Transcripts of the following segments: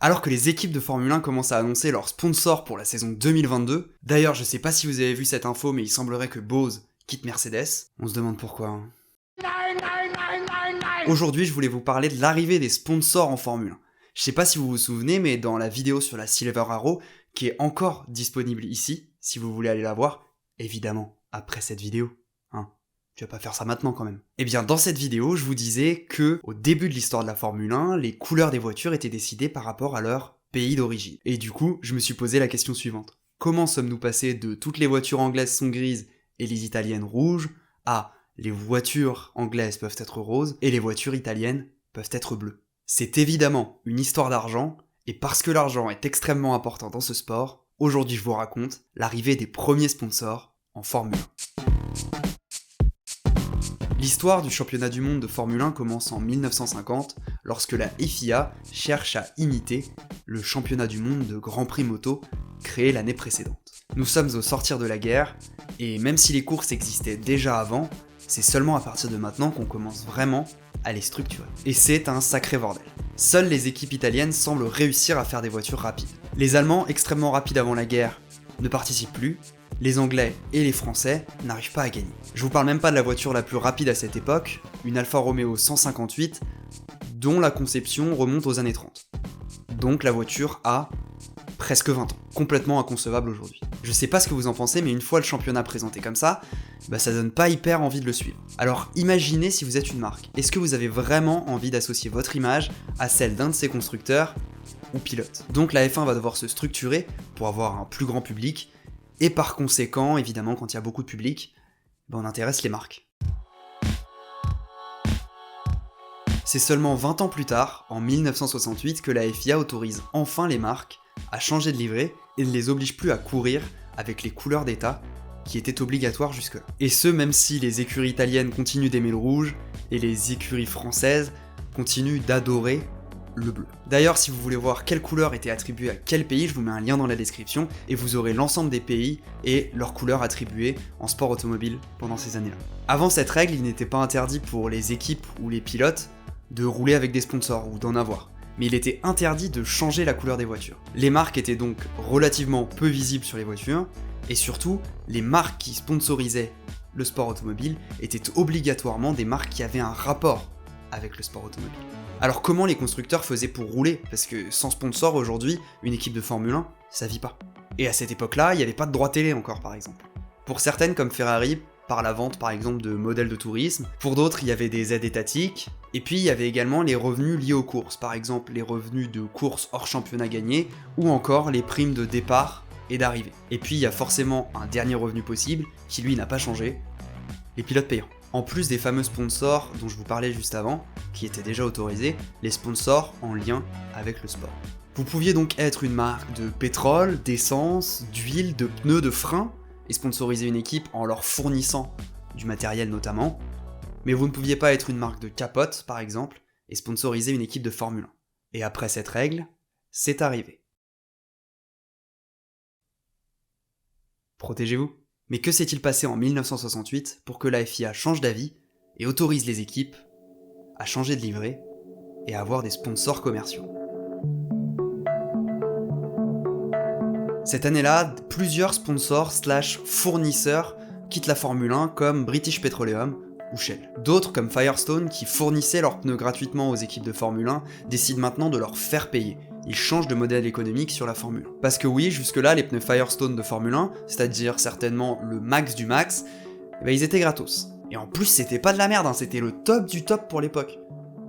Alors que les équipes de Formule 1 commencent à annoncer leurs sponsors pour la saison 2022, d'ailleurs je sais pas si vous avez vu cette info mais il semblerait que Bose quitte Mercedes, on se demande pourquoi. Hein. Aujourd'hui je voulais vous parler de l'arrivée des sponsors en Formule 1. Je sais pas si vous vous souvenez mais dans la vidéo sur la Silver Arrow, qui est encore disponible ici, si vous voulez aller la voir, évidemment après cette vidéo. Hein. Tu vas pas faire ça maintenant quand même. Eh bien dans cette vidéo, je vous disais que au début de l'histoire de la Formule 1, les couleurs des voitures étaient décidées par rapport à leur pays d'origine. Et du coup, je me suis posé la question suivante. Comment sommes-nous passés de toutes les voitures anglaises sont grises et les italiennes rouges à les voitures anglaises peuvent être roses et les voitures italiennes peuvent être bleues? C'est évidemment une histoire d'argent, et parce que l'argent est extrêmement important dans ce sport, aujourd'hui je vous raconte l'arrivée des premiers sponsors en Formule 1. L'histoire du championnat du monde de Formule 1 commence en 1950, lorsque la FIA cherche à imiter le championnat du monde de Grand Prix moto créé l'année précédente. Nous sommes au sortir de la guerre, et même si les courses existaient déjà avant, c'est seulement à partir de maintenant qu'on commence vraiment à les structurer. Et c'est un sacré bordel. Seules les équipes italiennes semblent réussir à faire des voitures rapides. Les Allemands, extrêmement rapides avant la guerre, ne participent plus. Les Anglais et les Français n'arrivent pas à gagner. Je vous parle même pas de la voiture la plus rapide à cette époque, une Alfa Romeo 158, dont la conception remonte aux années 30. Donc la voiture a presque 20 ans. Complètement inconcevable aujourd'hui. Je sais pas ce que vous en pensez, mais une fois le championnat présenté comme ça, ça donne pas hyper envie de le suivre. Alors imaginez si vous êtes une marque. Est-ce que vous avez vraiment envie d'associer votre image à celle d'un de ses constructeurs ou pilotes? Donc la F1 va devoir se structurer pour avoir un plus grand public, et par conséquent, évidemment, quand il y a beaucoup de public, on intéresse les marques. C'est seulement 20 ans plus tard, en 1968, que la FIA autorise enfin les marques à changer de livret et ne les oblige plus à courir avec les couleurs d'État qui étaient obligatoires jusque-là. Et ce, même si les écuries italiennes continuent d'aimer le rouge et les écuries françaises continuent d'adorer le bleu. D'ailleurs, si vous voulez voir quelle couleur était attribuée à quel pays, je vous mets un lien dans la description et vous aurez l'ensemble des pays et leurs couleurs attribuées en sport automobile pendant ces années-là. Avant cette règle, il n'était pas interdit pour les équipes ou les pilotes de rouler avec des sponsors ou d'en avoir. Mais il était interdit de changer la couleur des voitures. Les marques étaient donc relativement peu visibles sur les voitures, et surtout, les marques qui sponsorisaient le sport automobile étaient obligatoirement des marques qui avaient un rapport avec le sport automobile. Alors comment les constructeurs faisaient pour rouler? Parce que sans sponsor aujourd'hui, une équipe de Formule 1, ça vit pas. Et à cette époque-là, il n'y avait pas de droit télé encore par exemple. Pour certaines comme Ferrari, par la vente par exemple de modèles de tourisme, pour d'autres il y avait des aides étatiques, et puis il y avait également les revenus liés aux courses, par exemple les revenus de courses hors championnat gagnés, ou encore les primes de départ et d'arrivée. Et puis il y a forcément un dernier revenu possible, qui lui n'a pas changé, les pilotes payants. En plus des fameux sponsors dont je vous parlais juste avant, qui étaient déjà autorisés, les sponsors en lien avec le sport. Vous pouviez donc être une marque de pétrole, d'essence, d'huile, de pneus, de freins, et sponsoriser une équipe en leur fournissant du matériel notamment, mais vous ne pouviez pas être une marque de capote par exemple, et sponsoriser une équipe de Formule 1. Et après cette règle, c'est arrivé. Protégez-vous. Mais que s'est-il passé en 1968 pour que la FIA change d'avis et autorise les équipes à changer de livret et à avoir des sponsors commerciaux? Cette année-là, plusieurs sponsors / fournisseurs quittent la Formule 1 comme British Petroleum ou Shell. D'autres comme Firestone qui fournissaient leurs pneus gratuitement aux équipes de Formule 1 décident maintenant de leur faire payer. Ils changent de modèle économique sur la Formule 1. Parce que oui, jusque-là, les pneus Firestone de Formule 1, c'est-à-dire certainement le max du max, ils étaient gratos. Et en plus, c'était pas de la merde, c'était le top du top pour l'époque.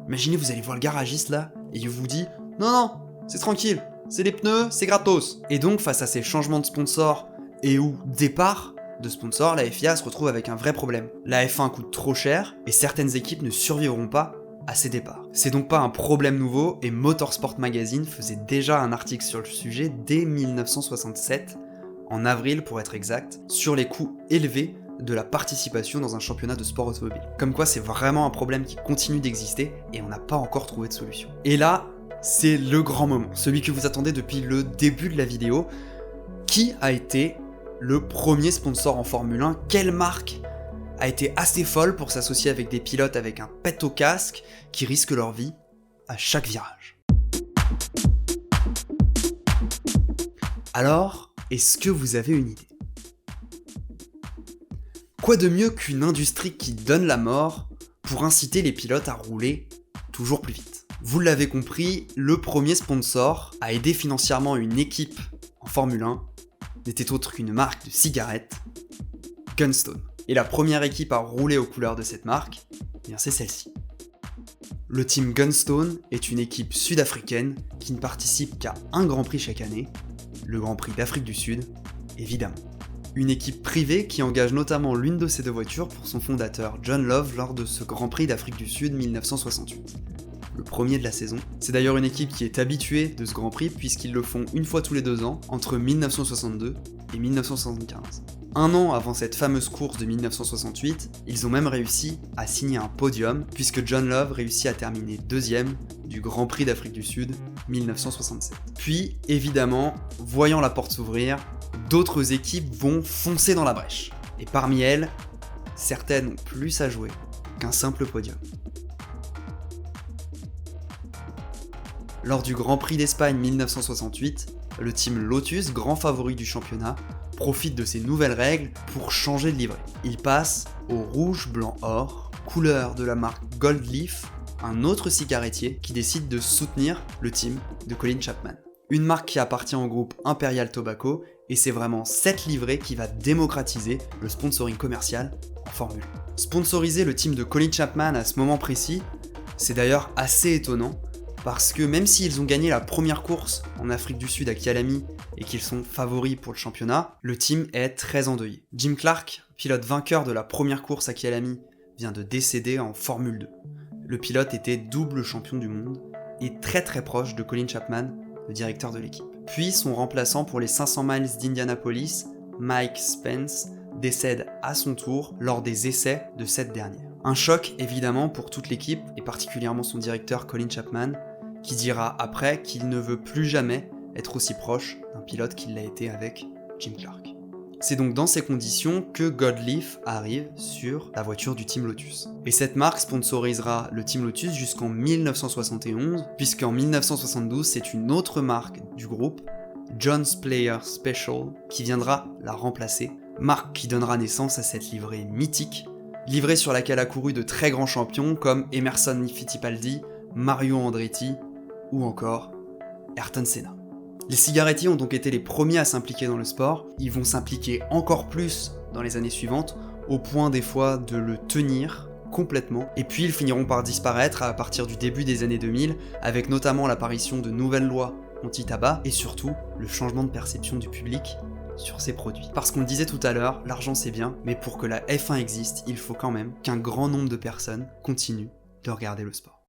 Imaginez, vous allez voir le garagiste là, et il vous dit « Non, c'est tranquille, c'est des pneus, c'est gratos ». Et donc, face à ces changements de sponsors et ou départ de sponsors, la FIA se retrouve avec un vrai problème. La F1 coûte trop cher, et certaines équipes ne survivront pas à ses départs. C'est donc pas un problème nouveau, et Motorsport Magazine faisait déjà un article sur le sujet dès 1967, en avril pour être exact, sur les coûts élevés de la participation dans un championnat de sport automobile. Comme quoi c'est vraiment un problème qui continue d'exister, et on n'a pas encore trouvé de solution. Et là, c'est le grand moment, celui que vous attendez depuis le début de la vidéo. Qui a été le premier sponsor en Formule 1? Quelle marque a été assez folle pour s'associer avec des pilotes avec un pet au casque qui risquent leur vie à chaque virage? Alors, est-ce que vous avez une idée ? Quoi de mieux qu'une industrie qui donne la mort pour inciter les pilotes à rouler toujours plus vite ? Vous l'avez compris, le premier sponsor à aider financièrement une équipe en Formule 1 n'était autre qu'une marque de cigarettes, Gunstone. Et la première équipe à rouler aux couleurs de cette marque, eh bien c'est celle-ci. Le team Gunstone est une équipe sud-africaine qui ne participe qu'à un Grand Prix chaque année, le Grand Prix d'Afrique du Sud, évidemment. Une équipe privée qui engage notamment l'une de ces deux voitures pour son fondateur John Love lors de ce Grand Prix d'Afrique du Sud 1968. Le premier de la saison. C'est d'ailleurs une équipe qui est habituée de ce Grand Prix puisqu'ils le font une fois tous les 2 ans, entre 1962 et 1975. Un an avant cette fameuse course de 1968, ils ont même réussi à signer un podium puisque John Love réussit à terminer 2e du Grand Prix d'Afrique du Sud 1967. Puis, évidemment, voyant la porte s'ouvrir, d'autres équipes vont foncer dans la brèche. Et parmi elles, certaines ont plus à jouer qu'un simple podium. Lors du Grand Prix d'Espagne 1968, le team Lotus, grand favori du championnat, profite de ces nouvelles règles pour changer de livret. Il passe au rouge, blanc, or, couleur de la marque Gold Leaf, un autre cigarettier qui décide de soutenir le team de Colin Chapman. Une marque qui appartient au groupe Imperial Tobacco, et c'est vraiment cette livrée qui va démocratiser le sponsoring commercial en Formule 1. Sponsoriser le team de Colin Chapman à ce moment précis, c'est d'ailleurs assez étonnant, parce que même s'ils ont gagné la première course en Afrique du Sud à Kyalami et qu'ils sont favoris pour le championnat, le team est très endeuillé. Jim Clark, pilote vainqueur de la première course à Kyalami, vient de décéder en Formule 2. Le pilote était double champion du monde et très proche de Colin Chapman, le directeur de l'équipe. Puis son remplaçant pour les 500 miles d'Indianapolis, Mike Spence, décède à son tour lors des essais de cette dernière. Un choc évidemment pour toute l'équipe et particulièrement son directeur Colin Chapman, qui dira après qu'il ne veut plus jamais être aussi proche d'un pilote qu'il l'a été avec Jim Clark. C'est donc dans ces conditions que Gold Leaf arrive sur la voiture du Team Lotus. Et cette marque sponsorisera le Team Lotus jusqu'en 1971, puisqu'en 1972, c'est une autre marque du groupe, John's Player Special, qui viendra la remplacer, marque qui donnera naissance à cette livrée mythique, livrée sur laquelle a couru de très grands champions comme Emerson Fittipaldi, Mario Andretti ou encore Ayrton Senna. Les cigarettiers ont donc été les premiers à s'impliquer dans le sport, ils vont s'impliquer encore plus dans les années suivantes, au point des fois de le tenir complètement, et puis ils finiront par disparaître à partir du début des années 2000, avec notamment l'apparition de nouvelles lois anti-tabac, et surtout le changement de perception du public sur ces produits. Parce qu'on le disait tout à l'heure, l'argent c'est bien, mais pour que la F1 existe, il faut quand même qu'un grand nombre de personnes continuent de regarder le sport.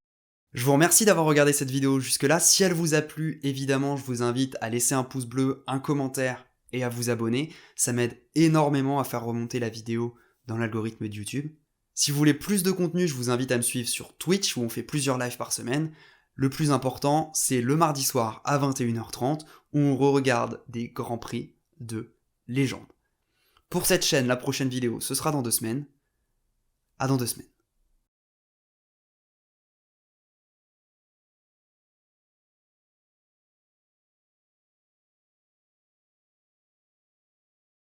Je vous remercie d'avoir regardé cette vidéo jusque-là. Si elle vous a plu, évidemment, je vous invite à laisser un pouce bleu, un commentaire et à vous abonner. Ça m'aide énormément à faire remonter la vidéo dans l'algorithme de YouTube. Si vous voulez plus de contenu, je vous invite à me suivre sur Twitch où on fait plusieurs lives par semaine. Le plus important, c'est le mardi soir à 21h30 où on re-regarde des grands prix de légende. Pour cette chaîne, la prochaine vidéo, ce sera dans 2 semaines. À dans 2 semaines.